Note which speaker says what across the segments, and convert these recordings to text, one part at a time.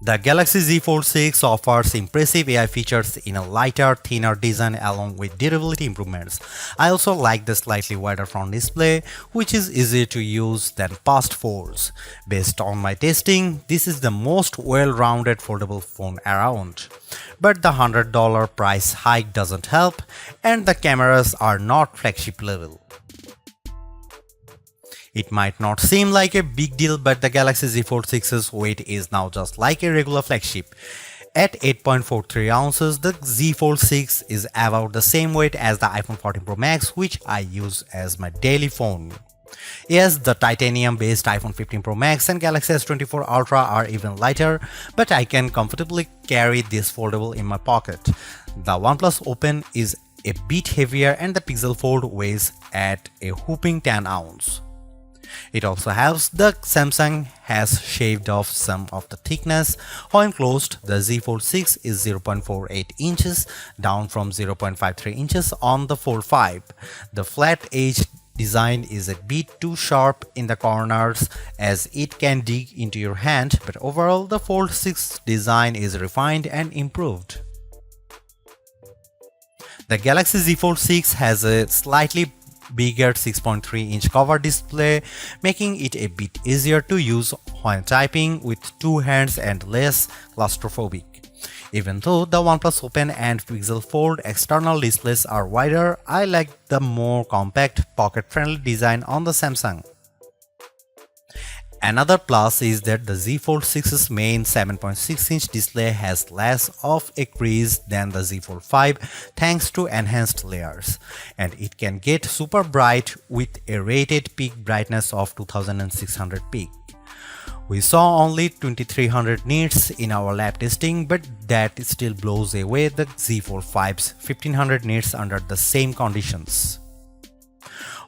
Speaker 1: The Galaxy Z Fold 6 offers impressive AI features in a lighter, thinner design along with durability improvements. I also like the slightly wider front display, which is easier to use than past folds. Based on my testing, this is the most well-rounded foldable phone around. But the $100 price hike doesn't help, and the cameras are not flagship level. It might not seem like a big deal, but the Galaxy Z Fold 6's weight is now just like a regular flagship. At 8.43 ounces, the Z Fold 6 is about the same weight as the iPhone 14 Pro Max, which I use as my daily phone. Yes, the titanium-based iPhone 15 Pro Max and Galaxy S24 Ultra are even lighter, but I can comfortably carry this foldable in my pocket. The OnePlus Open is a bit heavier and the Pixel Fold weighs at a whopping 10 ounces. It also helps that Samsung has shaved off some of the thickness. When closed, the Z Fold 6 is 0.48 inches, down from 0.53 inches on the Fold 5. The flat edge design is a bit too sharp in the corners as it can dig into your hand, but overall the Fold 6 design is refined and improved. The Galaxy Z Fold 6 has a slightly bigger 6.3-inch cover display, making it a bit easier to use when typing with two hands and less claustrophobic. Even though the OnePlus Open and Pixel Fold external displays are wider, I like the more compact, pocket-friendly design on the Samsung. Another plus is that the Z Fold 6's main 7.6-inch display has less of a crease than the Z Fold 5 thanks to enhanced layers, and it can get super bright with a rated peak brightness of 2600 peak. We saw only 2300 nits in our lab testing, but that still blows away the Z Fold 5's 1500 nits under the same conditions.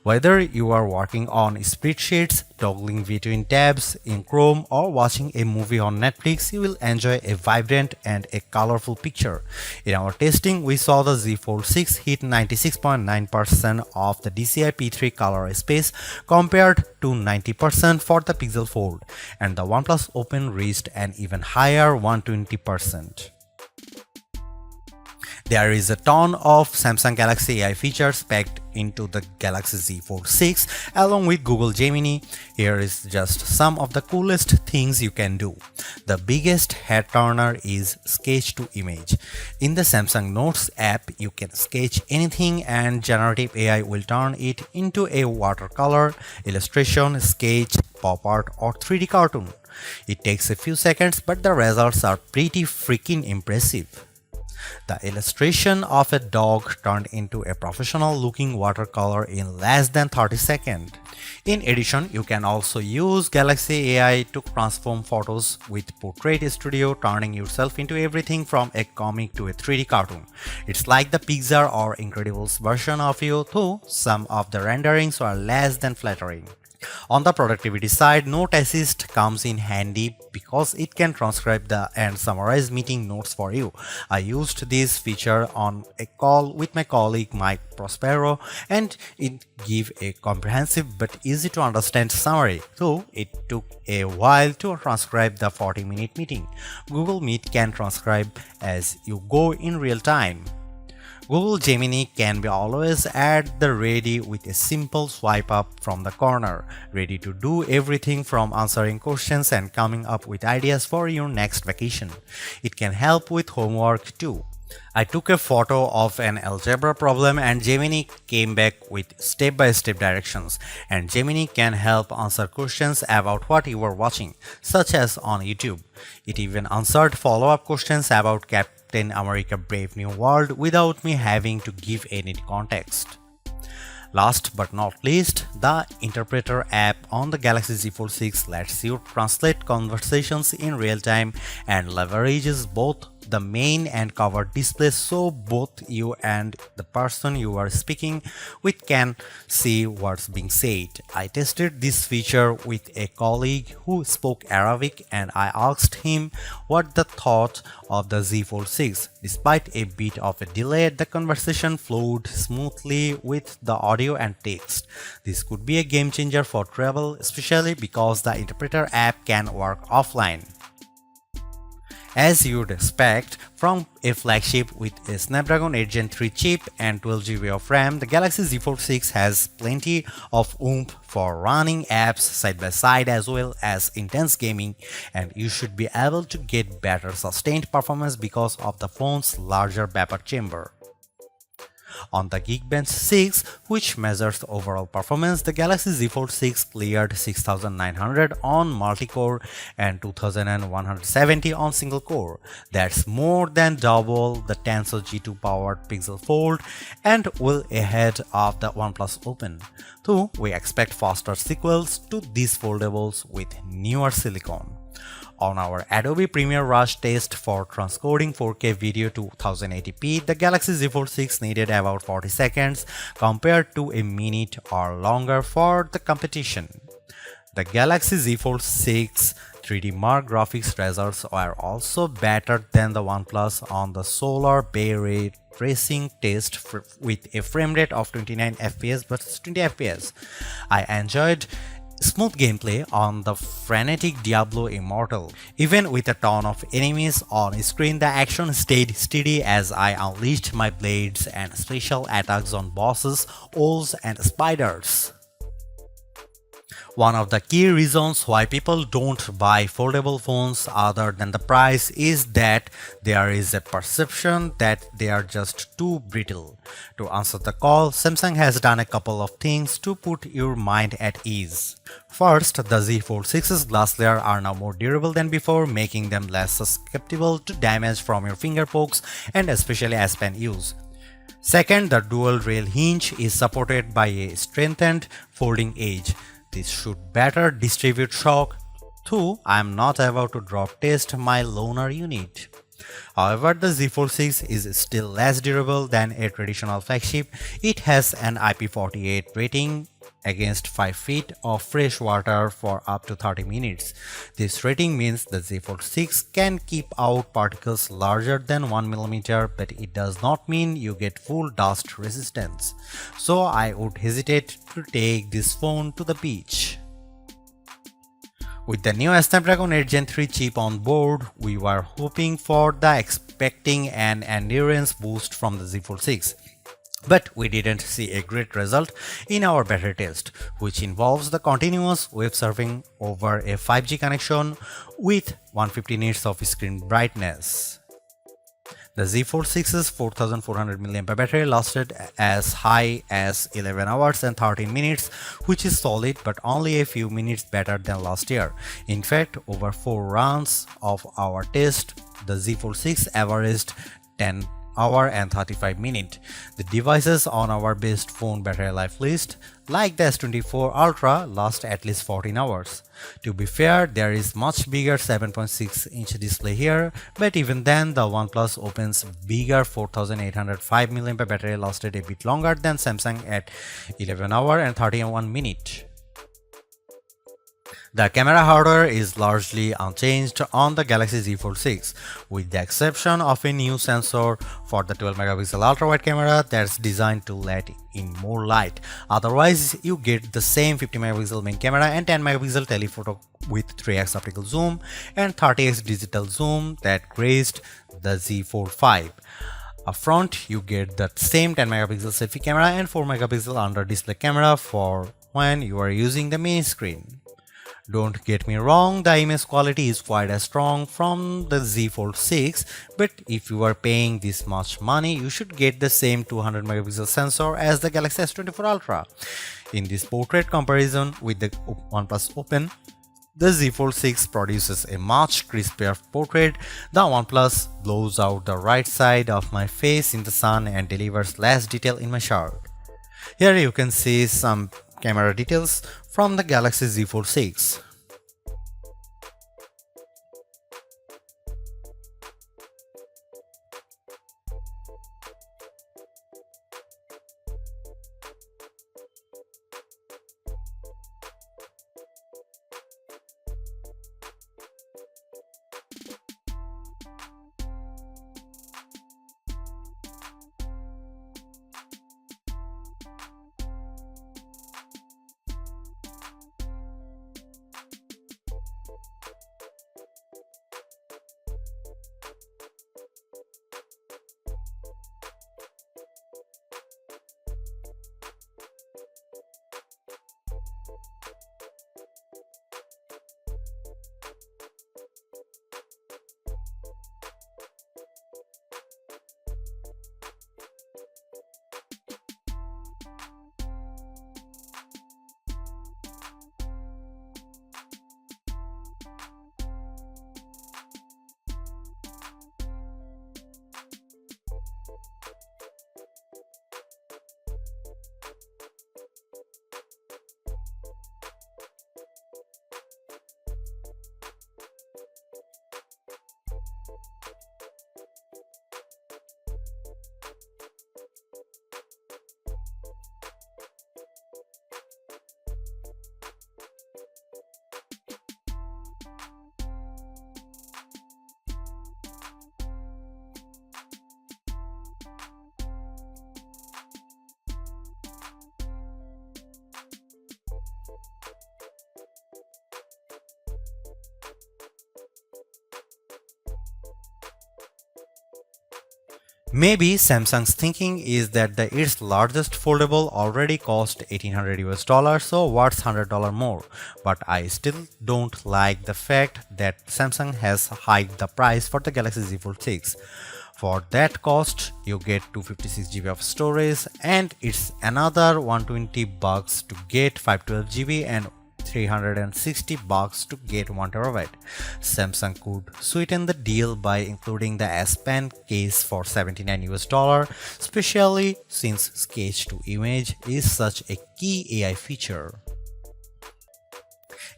Speaker 1: Whether you are working on spreadsheets, toggling between tabs in Chrome, or watching a movie on Netflix, you will enjoy a vibrant and a colorful picture. In our testing, we saw the Z Fold 6 hit 96.9% of the DCI P3 color space compared to 90% for the Pixel Fold, and the OnePlus Open reached an even higher 120%. There is a ton of Samsung Galaxy AI features packed into the Galaxy Z Fold 6 along with Google Gemini. Here is just some of the coolest things you can do. The biggest head turner is sketch to image. In the Samsung Notes app, you can sketch anything and generative AI will turn it into a watercolor, illustration, sketch, pop art or 3D cartoon. It takes a few seconds, but the results are pretty freaking impressive. The illustration of a dog turned into a professional-looking watercolor in less than 30 seconds. In addition, you can also use Galaxy AI to transform photos with Portrait Studio, turning yourself into everything from a comic to a 3D cartoon. It's like the Pixar or Incredibles version of you, though some of the renderings are less than flattering. On the productivity side, Note Assist comes in handy because it can transcribe and summarize meeting notes for you. I used this feature on a call with my colleague Mike Prospero, and it gave a comprehensive but easy to understand summary, though it took a while to transcribe the 40-minute meeting. Google Meet can transcribe as you go in real time. Google Gemini can be always at the ready with a simple swipe up from the corner, ready to do everything from answering questions and coming up with ideas for your next vacation. It can help with homework too. I took a photo of an algebra problem and Gemini came back with step-by-step directions, and Gemini can help answer questions about what you were watching, such as on YouTube. It even answered follow-up questions about Captain America Brave New World without me having to give any context. Last but not least, the Interpreter app on the Galaxy Z Fold 6 lets you translate conversations in real time and leverages both the main and cover displays so both you and the person you are speaking with can see what's being said. I tested this feature with a colleague who spoke Arabic and I asked him what the thought of the Z Fold 6. Despite a bit of a delay, the conversation flowed smoothly with the audio and text. This could be a game changer for travel, especially because the Interpreter app can work offline. As you'd expect from a flagship with a Snapdragon 8 Gen 3 chip and 12 GB of RAM, the Galaxy Z Fold 6 has plenty of oomph for running apps side by side as well as intense gaming, and you should be able to get better sustained performance because of the phone's larger vapor chamber. On the Geekbench 6, which measures overall performance, the Galaxy Z Fold 6 cleared 6900 on multi-core and 2170 on single-core. That's more than double the Tensor G2 powered Pixel Fold and well ahead of the OnePlus Open. Though we expect faster sequels to these foldables with newer silicon. On our Adobe Premiere Rush test for transcoding 4K video to 1080p, the Galaxy Z Fold 6 needed about 40 seconds compared to a minute or longer for the competition. The Galaxy Z Fold 6 3D Mark graphics results are also better than the OnePlus on the Solar Bay Ray tracing test with a frame rate of 29 fps versus 20 fps. I enjoyed smooth gameplay on the frenetic Diablo Immortal. Even with a ton of enemies on screen, the action stayed steady as I unleashed my blades and special attacks on bosses, owls, and spiders. One of the key reasons why people don't buy foldable phones other than the price is that there is a perception that they are just too brittle. To answer the call, Samsung has done a couple of things to put your mind at ease. First, the Z Fold 6's glass layer are now more durable than before, making them less susceptible to damage from your finger pokes and especially as pen use. Second, the dual rail hinge is supported by a strengthened folding edge. This should better distribute shock, though I am not about to drop test my loaner unit. However, the Z Fold 6 is still less durable than a traditional flagship. It has an IP48 rating against 5 feet of fresh water for up to 30 minutes. This rating means the Z Fold 6 can keep out particles larger than 1 mm, but it does not mean you get full dust resistance. So I would hesitate to take this phone to the beach. With the new Snapdragon 8 Gen 3 chip on board, we were hoping for the expecting an endurance boost from the Z Fold 6. But we didn't see a great result in our battery test, which involves the continuous web surfing over a 5G connection with 150 nits of screen brightness. The Z Fold 6's 4400 mAh battery lasted as high as 11 hours and 13 minutes, which is solid but only a few minutes better than last year. In fact, over 4 rounds of our test, the Z Fold 6 averaged 10 hour and 35 minutes. The devices on our best phone battery life list, like the S24 Ultra, last at least 14 hours. To be fair, there is much bigger 7.6-inch display here, but even then the OnePlus Open's bigger 4805 mAh battery lasted a bit longer than Samsung at 11 hour and 31 minutes. The camera hardware is largely unchanged on the Galaxy Z Fold 6, with the exception of a new sensor for the 12-megapixel ultra-wide camera that's designed to let in more light. Otherwise, you get the same 50-megapixel main camera and 10-megapixel telephoto with 3x optical zoom and 30x digital zoom that graced the Z Fold 5. Up front, you get the same 10-megapixel selfie camera and 4-megapixel under-display camera for when you are using the main screen. Don't get me wrong, the image quality is quite as strong from the Z Fold 6, but if you are paying this much money, you should get the same 200 megapixel sensor as the Galaxy S24 Ultra. In this portrait comparison with the OnePlus Open, the Z Fold 6 produces a much crispier portrait. The OnePlus blows out the right side of my face in the sun and delivers less detail in my shirt. Here you can see some camera details from the Galaxy Z Fold 6. Maybe Samsung's thinking is that its largest foldable already cost 1800 US dollars, so what's $100 more? But I still don't like the fact that Samsung has hiked the price for the Galaxy Z Fold 6. For that cost, you get 256 GB of storage, and it's another 120 bucks to get 512 GB and 360 bucks to get 1 terabyte. Samsung could sweeten the deal by including the S Pen case for 79 US dollar, especially since sketch to image is such a key AI feature.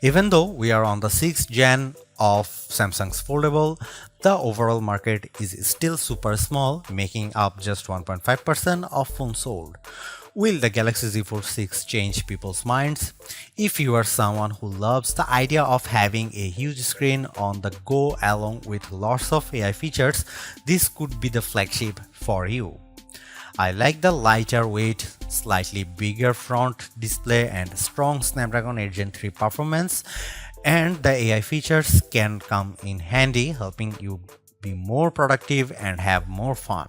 Speaker 1: Even though we are on the 6th gen of Samsung's foldable, the overall market is still super small, making up just 1.5% of phones sold. Will the Galaxy Z Fold 6 change people's minds? If you are someone who loves the idea of having a huge screen on the go along with lots of AI features, this could be the flagship for you. I like the lighter weight, slightly bigger front display and strong Snapdragon 8 Gen 3 performance, and the AI features can come in handy, helping you be more productive and have more fun.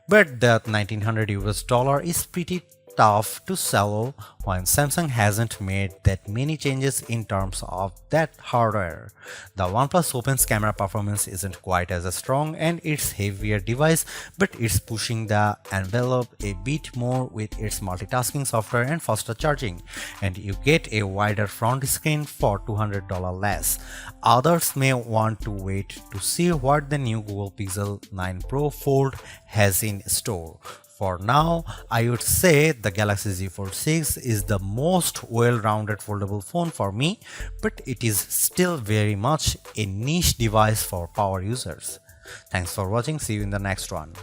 Speaker 1: But that 1900 US dollar is pretty tough to swallow when Samsung hasn't made that many changes in terms of that hardware. The OnePlus Open's camera performance isn't quite as strong and it's heavier device, but it's pushing the envelope a bit more with its multitasking software and faster charging, and you get a wider front screen for $200 less. Others may want to wait to see what the new Google Pixel 9 Pro Fold has in store. For now, I would say the Galaxy Z Fold 6 is the most well-rounded foldable phone for me, but it is still very much a niche device for power users. Thanks for watching. See you in the next one.